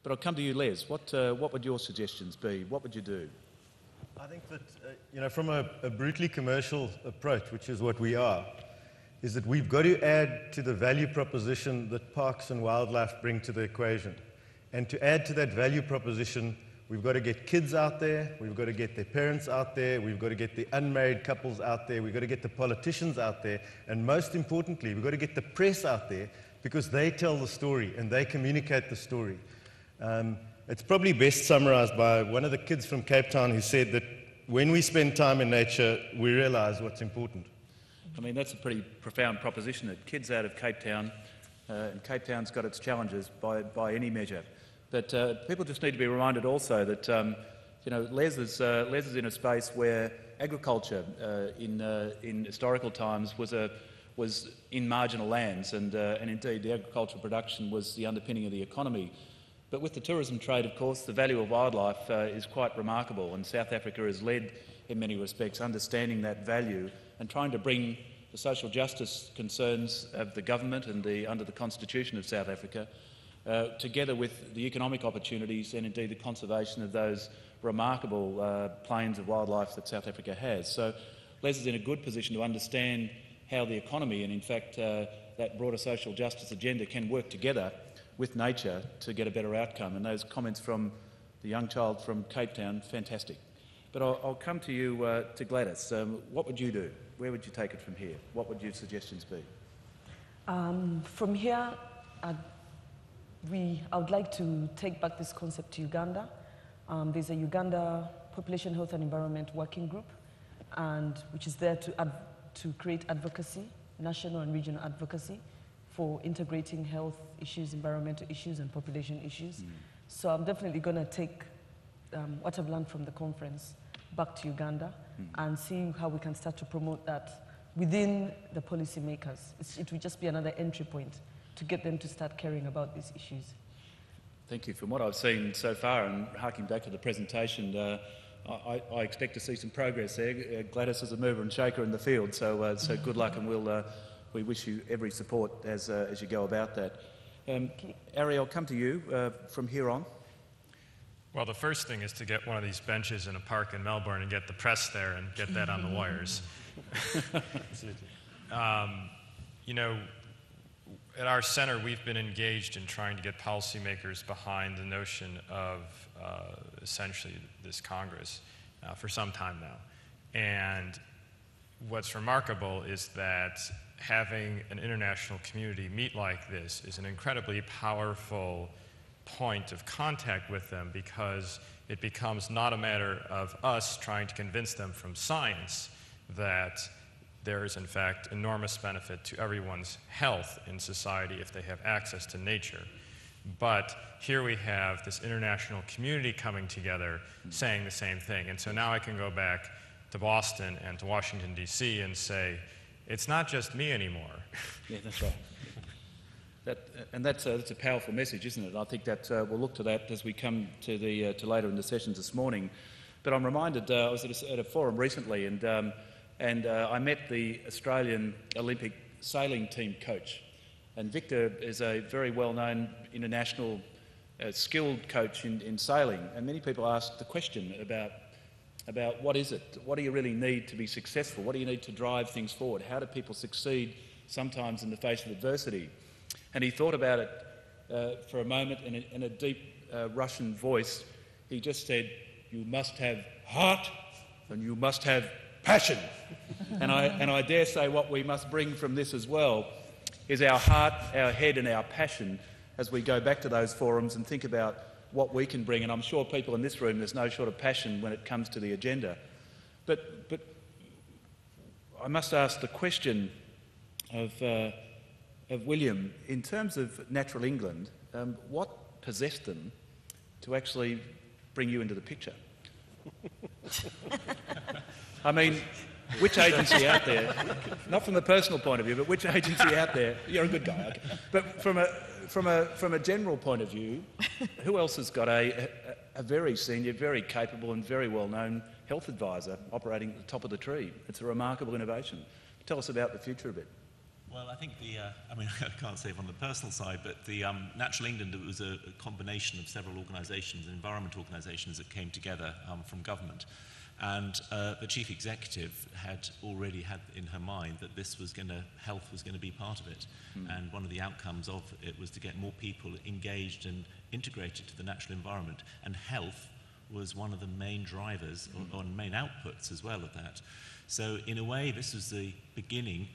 But I'll come to you, Les. What would your suggestions be? What would you do? I think that, from a brutally commercial approach, which is what we are, is that we've got to add to the value proposition that parks and wildlife bring to the equation. And to add to that value proposition, we've got to get kids out there, we've got to get their parents out there, we've got to get the unmarried couples out there, we've got to get the politicians out there, and most importantly, we've got to get the press out there because they tell the story and they communicate the story. It's probably best summarized by one of the kids from Cape Town who said that when we spend time in nature, we realize what's important. I mean, that's a pretty profound proposition, that kids out of Cape Town, and Cape Town's got its challenges by any measure. But people just need to be reminded also that, Les is in a space where agriculture in historical times was in marginal lands, and indeed the agricultural production was the underpinning of the economy. But with the tourism trade, of course, the value of wildlife is quite remarkable, and South Africa has led, in many respects, understanding that value and trying to bring the social justice concerns of the government and under the Constitution of South Africa together with the economic opportunities and indeed the conservation of those remarkable plains of wildlife that South Africa has. So Les is in a good position to understand how the economy and, in fact, that broader social justice agenda can work together with nature to get a better outcome. And those comments from the young child from Cape Town, fantastic. But I'll come to you, to Gladys. What would you do? Where would you take it from here? What would your suggestions be? From here, I would like to take back this concept to Uganda. There's a Uganda Population Health and Environment Working Group, which is there to create advocacy, national and regional advocacy, for integrating health issues, environmental issues, and population issues. So I'm definitely going to take what I've learned from the conference back to Uganda and see how we can start to promote that within the policymakers. It will just be another entry point to get them to start caring about these issues. Thank you. From what I've seen so far, and harking back to the presentation, I expect to see some progress there. Gladys is a mover and shaker in the field, so good luck, and we wish you every support as you go about that. Ari, I'll come to you from here on. Well, the first thing is to get one of these benches in a park in Melbourne and get the press there and get that on the wires. At our center, we've been engaged in trying to get policymakers behind the notion of essentially this Congress for some time now. And what's remarkable is that having an international community meet like this is an incredibly powerful point of contact with them, because it becomes not a matter of us trying to convince them from science that there is in fact enormous benefit to everyone's health in society if they have access to nature. But here we have this international community coming together saying the same thing. And so now I can go back to Boston and to Washington, D.C. and say, it's not just me anymore. Yeah, that's right. That's a powerful message, isn't it? And I think that we'll look to that as we come to later in the sessions this morning. But I'm reminded, I was at a forum recently, and I met the Australian Olympic sailing team coach. And Victor is a very well-known international skilled coach in sailing. And many people ask the question about what is it? What do you really need to be successful? What do you need to drive things forward? How do people succeed sometimes in the face of adversity? And he thought about it for a moment, and in a deep Russian voice, he just said, "You must have heart and you must have passion." And I dare say what we must bring from this as well is our heart, our head and our passion as we go back to those forums and think about what we can bring. And I'm sure people in this room, there's no short of passion when it comes to the agenda. But I must ask the question of William, in terms of Natural England, what possessed them to actually bring you into the picture? I mean, which agency out there, not from a personal point of view, but which agency out there, you're a good guy, okay. But from a general point of view, who else has got a very senior, very capable and very well-known health advisor operating at the top of the tree? It's a remarkable innovation. Tell us about the future a bit. Well, I think I mean, I can't say from the personal side, but the Natural England, it was a combination of several organisations, environment organisations that came together from government. And the chief executive had already had in her mind that health was going to be part of it. And one of the outcomes of it was to get more people engaged and integrated to the natural environment. And health was one of the main drivers or main outputs as well of that. So in a way, this was the beginning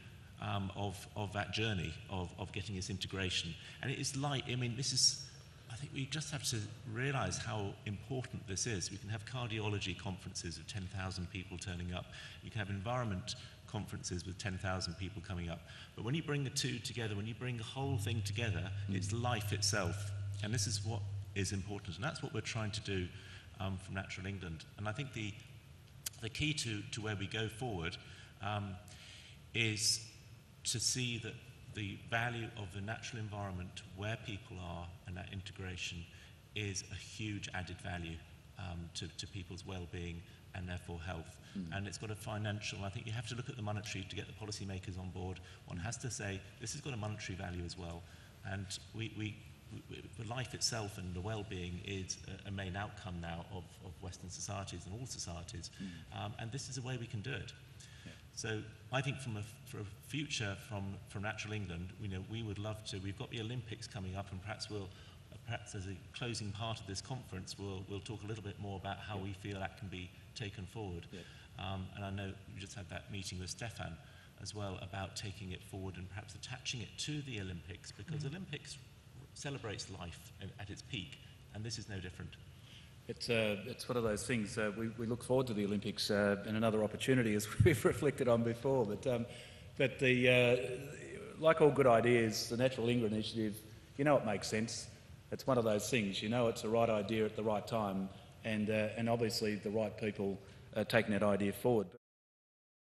of that journey of getting this integration. And it is like, I mean, I think we just have to realise how important this is. We can have cardiology conferences of 10,000 people turning up. You can have environment conferences with 10,000 people coming up. But when you bring the two together, when you bring the whole thing together, it's life itself. And this is what is important. And that's what we're trying to do from Natural England. And I think the key to where we go forward is to see that the value of the natural environment where people are and that integration is a huge added value to people's well-being and therefore health. And it's got a financial, I think you have to look at the monetary to get the policymakers on board. One has to say this has got a monetary value as well. And the life itself and the well-being is a main outcome now of Western societies and all societies. And this is a way we can do it. So I think for a future from Natural England, we would love to. We've got the Olympics coming up, and perhaps as a closing part of this conference, we'll talk a little bit more about how we feel that can be taken forward. And I know we just had that meeting with Stefan as well about taking it forward and perhaps attaching it to the Olympics, because Olympics celebrates life at its peak, and this is no different. It's one of those things. We look forward to the Olympics and another opportunity, as we've reflected on before. But like all good ideas, the Natural England Initiative, it makes sense. It's one of those things. It's the right idea at the right time, and obviously the right people taking that idea forward.